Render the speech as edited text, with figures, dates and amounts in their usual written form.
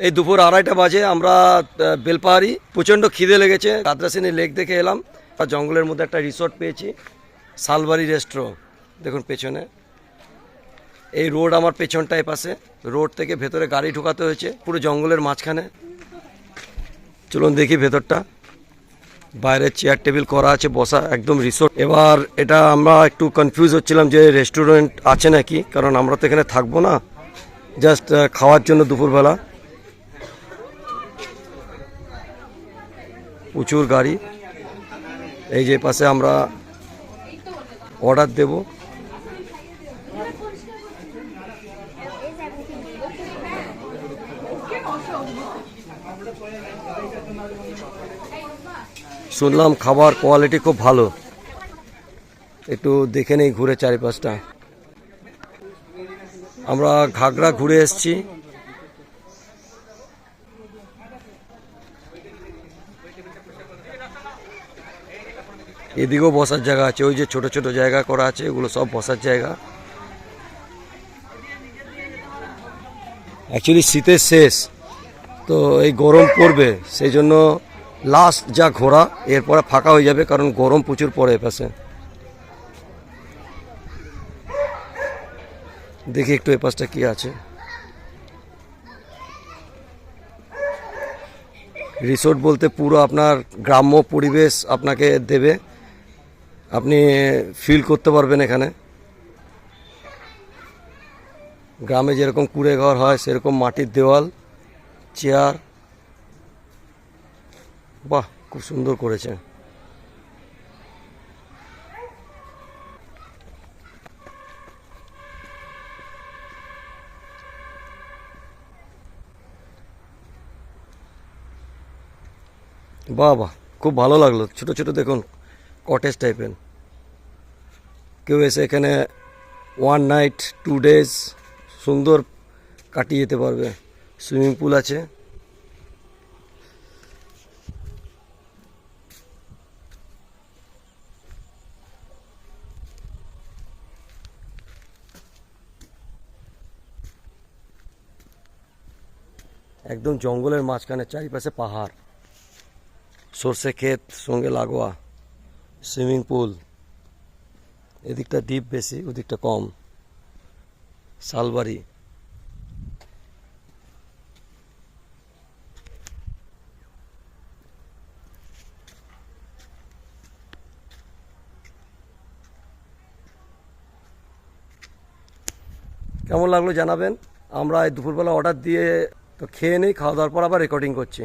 এই দুপুর 2:30টা বাজে, আমরা বেলপাহাড়ি, প্রচণ্ড খিদে লেগেছে, কাদরাসিনী লেক দেখে এলাম। জঙ্গলের মধ্যে একটা রিসোর্ট পেয়েছি, শালবাড়ি রেস্ট্রো। দেখুন পেছনে এই রোড, আমার পেছনটা পাশে রোড থেকে ভেতরে গাড়ি ঢোকাতে হয়েছে, পুরো জঙ্গলের মাঝখানে। চলুন দেখি ভেতরটা। বাইরে চেয়ার টেবিল করা আছে, বসা, একদম রিসোর্ট। এবার এটা আমরা একটু কনফিউজ হচ্ছিলাম যে রেস্টুরেন্ট আছে নাকি, কারণ আমরা তো এখানে থাকবো না, জাস্ট খাওয়ার জন্য দুপুরবেলা। প্রচুর গাড়ি, এই যে পাশে আমরা অর্ডার দেব। শুনলাম খাবার কোয়ালিটি খুব ভালো, একটু দেখে নেই ঘুরে চারিপাশটা। আমরা ঘাগড়া ঘুরে এসেছি। এদিকেও বসার জায়গা আছে, ওই যে ছোট ছোট জায়গা করা আছে, এগুলো সব বসার জায়গা। অ্যাকচুয়ালি শীতের শেষ তো, এই গরম পড়বে, সেই জন্য লাস্ট যা ঘোরা, এরপরে ফাঁকা হয়ে যাবে, কারণ গরম প্রচুর পড়ে এপাশে। দেখি একটু এপাশটা কি আছে। রিসোর্ট বলতে পুরো আপনার গ্রাম্য পরিবেশ আপনাকে দেবে, আপনি ফিল করতে পারবেন এখানে। গ্রামে যেরকম কুড়ে ঘর হয় সেরকম মাটির দেওয়াল, চেয়ার, বাহ খুব সুন্দর করেছে। বাহ বাহ, খুব ভালো লাগলো। ছোট ছোট দেখুন কটেজ টাইপের, কেউ এসে এখানে 1 নাইট 2 ডেজ সুন্দর কাটিয়ে যেতে পারবে। সুইমিং পুল আছে। একদম জঙ্গলের মাঝখানে, চারিপাশে পাহাড়, সর্ষে ক্ষেত সঙ্গে লাগোয়া, সুইমিং পুল। এদিকটা ডিপ বেশি, ওদিকটা কম। শালবাড়ি। কেমন লাগলো জানাবেন। আমরা এই দুপুরবেলা অর্ডার দিয়ে তো খেয়ে নেই, খাওয়া দাওয়ার পর আবার রেকর্ডিং করছি।